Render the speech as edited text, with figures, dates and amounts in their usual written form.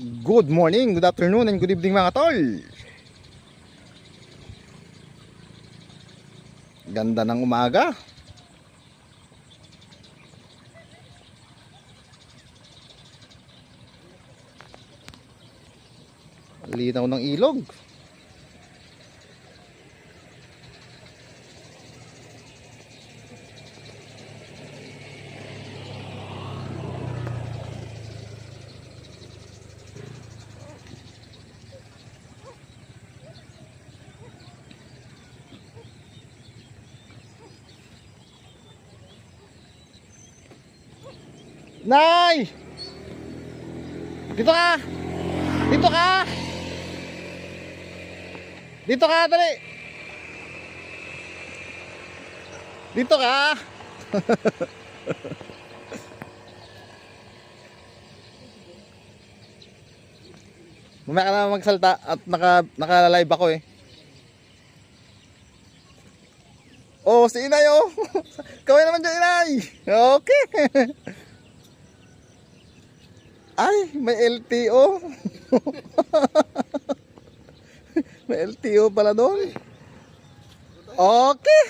Good morning, good afternoon, and good evening mga tol. Ganda ng umaga. Linaw ng ilog. Nay! Dito ka! Dito ka! Dito ka, dali! Dito ka! Mamaya ka na magsalta at naka-live ako eh. Oh, si Inay oh! Kaway naman dyan, Inay! Okay! Ay, may LTO. May LTO pala doon. Okay.